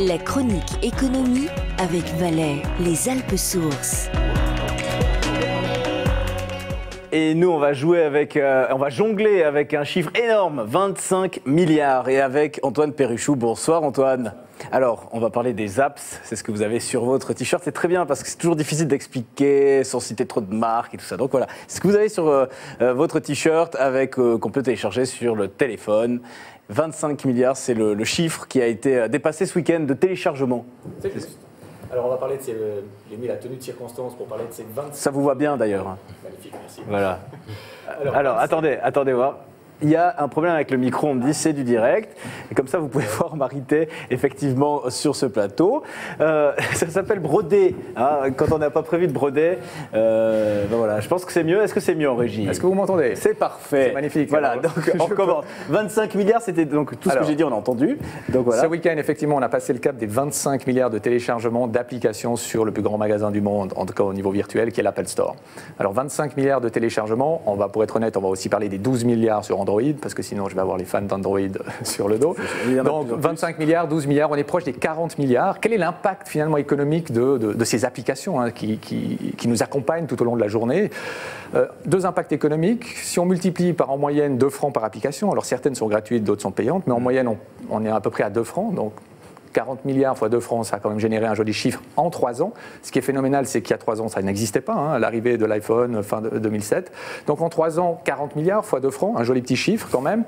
La chronique économie avec Valais, les Alpes sources. Et nous, on va jongler avec un chiffre énorme, 25 milliards. Et avec Antoine Perruchou. Bonsoir Antoine. Alors, on va parler des apps, c'est ce que vous avez sur votre t-shirt. C'est très bien parce que c'est toujours difficile d'expliquer sans citer trop de marques et tout ça. Donc voilà, c'est ce que vous avez sur votre t-shirt qu'on peut télécharger sur le téléphone. 25 milliards, c'est le chiffre qui a été dépassé ce week-end de téléchargement. C'est juste. Alors on va parler de j'ai mis la tenue de circonstance pour parler de ces 25... Ça vous va bien d'ailleurs. Magnifique, merci. Voilà. Alors attendez voir. Il y a un problème avec le micro, on me dit c'est du direct. Et comme ça, vous pouvez voir Marité, effectivement, sur ce plateau. Ça s'appelle broder. Hein, quand on n'a pas prévu de broder, ben voilà, je pense que c'est mieux. Est-ce que c'est mieux en régie? Est-ce que vous m'entendez? C'est parfait. C'est magnifique. Voilà, donc on commence. 25 milliards, c'était donc tout ce que j'ai dit, on a entendu. Donc, voilà. Ce week-end, effectivement, on a passé le cap des 25 milliards de téléchargements d'applications sur le plus grand magasin du monde, en tout cas au niveau virtuel, qui est l'Apple Store. Alors 25 milliards de téléchargements, pour être honnête, on va aussi parler des 12 milliards sur Android, parce que sinon je vais avoir les fans d'Android sur le dos. Donc 25 milliards, 12 milliards, on est proche des 40 milliards. Quel est l'impact finalement économique de ces applications qui nous accompagnent tout au long de la journée? Deux impacts économiques. Si on multiplie par en moyenne 2 francs par application, alors certaines sont gratuites, d'autres sont payantes, mais en moyenne on est à peu près à 2 francs. Donc 40 milliards fois 2 francs, ça a quand même généré un joli chiffre en 3 ans. Ce qui est phénoménal, c'est qu'il y a 3 ans, ça n'existait pas, à l'arrivée de l'iPhone fin 2007. Donc en 3 ans, 40 milliards fois 2 francs, un joli petit chiffre quand même.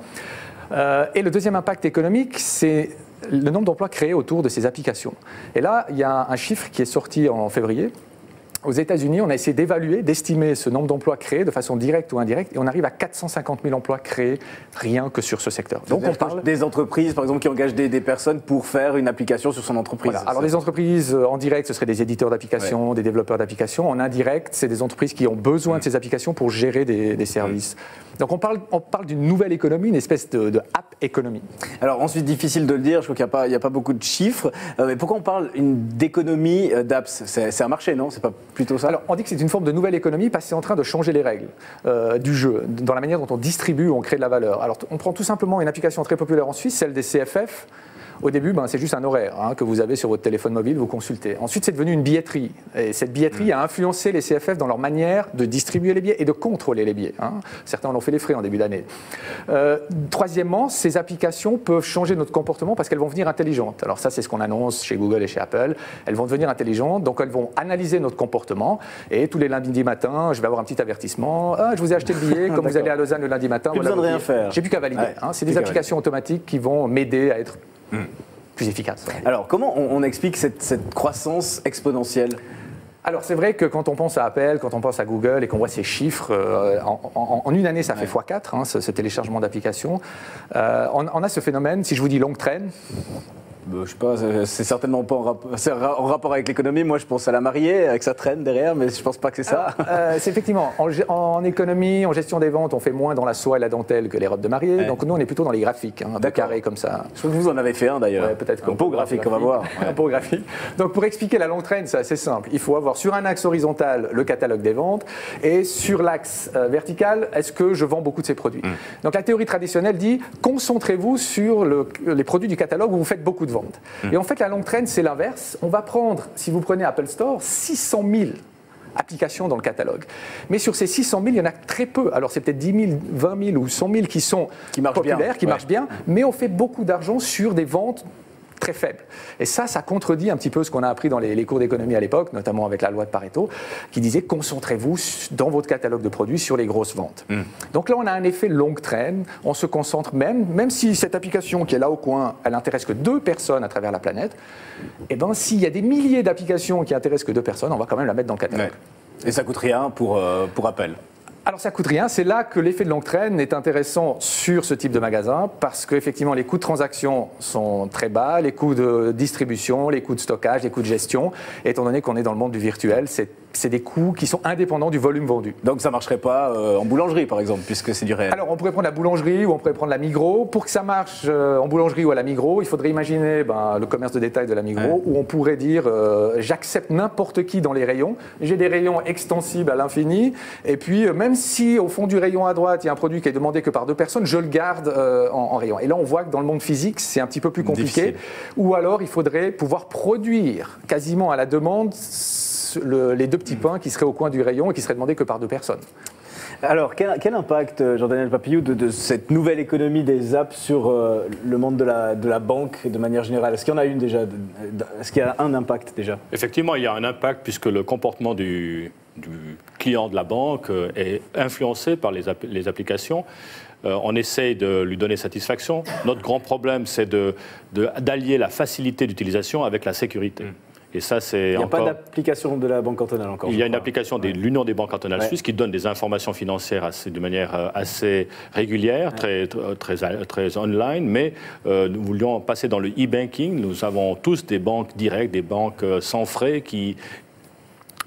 Et le deuxième impact économique, c'est le nombre d'emplois créés autour de ces applications. Et là, il y a un chiffre qui est sorti en février. Aux États-Unis, on a essayé d'évaluer, d'estimer ce nombre d'emplois créés de façon directe ou indirecte, et on arrive à 450 000 emplois créés rien que sur ce secteur. Donc on parle des entreprises, par exemple, qui engagent des personnes pour faire une application sur son entreprise. Voilà. Alors les entreprises en direct, ce seraient des éditeurs d'applications, des développeurs d'applications. En indirect, c'est des entreprises qui ont besoin de ces applications pour gérer des services. Donc on parle d'une nouvelle économie, une espèce de app économie. Alors ensuite, difficile de le dire, je crois qu'il n'y a pas beaucoup de chiffres. Mais pourquoi on parle d'économie d'apps? C'est un marché, non? C'est pas plutôt ça? Alors on dit que c'est une forme de nouvelle économie parce que c'est en train de changer les règles du jeu, dans la manière dont on distribue, on crée de la valeur. Alors on prend tout simplement une application très populaire en Suisse, celle des CFF. Au début, c'est juste un horaire que vous avez sur votre téléphone mobile, vous consultez. Ensuite, c'est devenu une billetterie. Et cette billetterie a influencé les CFF dans leur manière de distribuer les billets et de contrôler les billets. Certains en ont fait les frais en début d'année. Troisièmement, ces applications peuvent changer notre comportement parce qu'elles vont devenir intelligentes. Alors ça, c'est ce qu'on annonce chez Google et chez Apple. Elles vont devenir intelligentes, donc elles vont analyser notre comportement. Et tous les lundis matin, je vais avoir un petit avertissement. Je vous ai acheté le billet, comme vous allez à Lausanne le lundi matin. Plus besoin de rien faire. J'ai plus qu'à valider. C'est des applications automatiques qui vont m'aider à être plus efficace. Alors, comment on explique cette croissance exponentielle? Alors, c'est vrai que quand on pense à Apple, quand on pense à Google et qu'on voit ces chiffres, en une année, ça fait x4, ce téléchargement d'applications. On a ce phénomène, si je vous dis longue traîne. Je sais pas, c'est certainement pas en rapport avec l'économie. Moi, je pense à la mariée, avec sa traîne derrière, mais je pense pas que c'est ça. C'est effectivement, en économie, en gestion des ventes, on fait moins dans la soie et la dentelle que les robes de mariée. Ouais. Donc nous, on est plutôt dans les graphiques, de carrés comme ça. Je crois que vous en avez fait un d'ailleurs. Ouais, peut-être un beau graphique, on va voir. Un beau graphique. Donc pour expliquer la longue traîne, c'est assez simple. Il faut avoir sur un axe horizontal le catalogue des ventes et sur l'axe vertical, est-ce que je vends beaucoup de ces produits. Donc la théorie traditionnelle dit, concentrez-vous sur les produits du catalogue où vous faites beaucoup de ventes. Et en fait, la longue traîne, c'est l'inverse. On va prendre, si vous prenez Apple Store, 600 000 applications dans le catalogue. Mais sur ces 600 000, il y en a très peu. Alors, c'est peut-être 10 000, 20 000 ou 100 000 qui sont populaires, qui marchent bien, mais on fait beaucoup d'argent sur des ventes très faible. Et ça contredit un petit peu ce qu'on a appris dans les cours d'économie à l'époque, notamment avec la loi de Pareto, qui disait concentrez-vous dans votre catalogue de produits sur les grosses ventes. Donc là, on a un effet longue traîne, on se concentre même si cette application qui est là au coin, elle n'intéresse que 2 personnes à travers la planète, et bien s'il y a des milliers d'applications qui intéressent que 2 personnes, on va quand même la mettre dans le catalogue. Ouais. Et ça coûte rien pour Apple? Alors ça coûte rien, c'est là que l'effet de longue traîne est intéressant sur ce type de magasin parce qu'effectivement les coûts de transaction sont très bas, les coûts de distribution, les coûts de stockage, les coûts de gestion, étant donné qu'on est dans le monde du virtuel, c'est c'est des coûts qui sont indépendants du volume vendu. Donc ça ne marcherait pas en boulangerie, par exemple, puisque c'est du réel. Alors, on pourrait prendre la boulangerie ou on pourrait prendre la Migros. Pour que ça marche en boulangerie ou à la Migros, il faudrait imaginer le commerce de détail de la Migros, où on pourrait dire j'accepte n'importe qui dans les rayons. J'ai des rayons extensibles à l'infini. Et puis, même si au fond du rayon à droite, il y a un produit qui est demandé que par 2 personnes, je le garde en rayon. Et là, on voit que dans le monde physique, c'est un petit peu plus compliqué. Difficile. Ou alors, il faudrait pouvoir produire quasiment à la demande les 2 petits pains qui seraient au coin du rayon et qui seraient demandés que par 2 personnes. Alors, quel impact, Jean-Daniel Papillou, de cette nouvelle économie des apps sur le monde de la banque de manière générale? Est-ce qu'il y en a une déjà? Est-ce qu'il y a un impact déjà? Effectivement, il y a un impact puisque le comportement du client de la banque est influencé par les applications. On essaye de lui donner satisfaction. Notre grand problème, c'est d'allier la facilité d'utilisation avec la sécurité. Et ça, il n'y a pas d'application de la Banque cantonale encore? Il y a une application de l'Union des banques cantonales suisses qui donne des informations financières de manière assez régulière, très online, mais nous voulions passer dans le e-banking. Nous avons tous des banques directes, des banques sans frais qui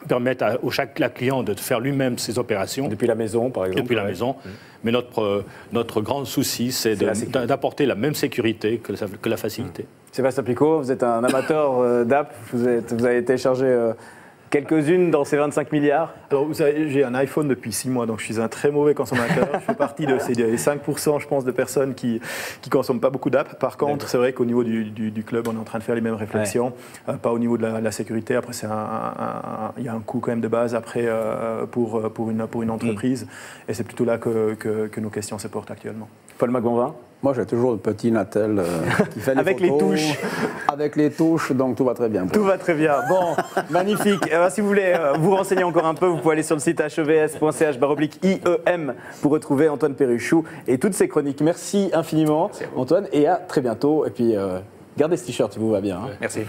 permettent à chaque client de faire lui-même ses opérations. Depuis la maison, par exemple. Depuis la maison. Mais notre grand souci, c'est d'apporter la même sécurité que la facilité. Sébastien Picot, vous êtes un amateur d'app, vous avez téléchargé quelques-unes dans ces 25 milliards. Alors, vous savez, j'ai un iPhone depuis 6 mois, donc je suis un très mauvais consommateur. Je fais partie de ces 5%, je pense, de personnes qui ne consomment pas beaucoup d'apps. Par contre, c'est vrai qu'au niveau du club, on est en train de faire les mêmes réflexions. Pas au niveau de la sécurité. Après, il y a un coût quand même de base après, pour une entreprise. Et c'est plutôt là que nos questions se portent actuellement. Paul McGonvin? Moi, j'ai toujours le petit Natel qui fait les avec photos. Les touches. Avec les touches, donc tout va très bien. Tout va très bien. Bon, magnifique. Si vous voulez vous renseigner encore un peu, vous pouvez aller sur le site hvs.ch/IEM pour retrouver Antoine Perruchou et toutes ses chroniques. Merci infiniment, Antoine, et à très bientôt. Et puis, gardez ce t-shirt, ça vous va bien. Hein. Merci.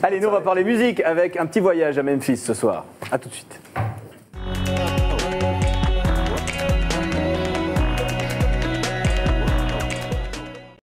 Allez, nous, on va parler musique avec un petit voyage à Memphis ce soir. À tout de suite.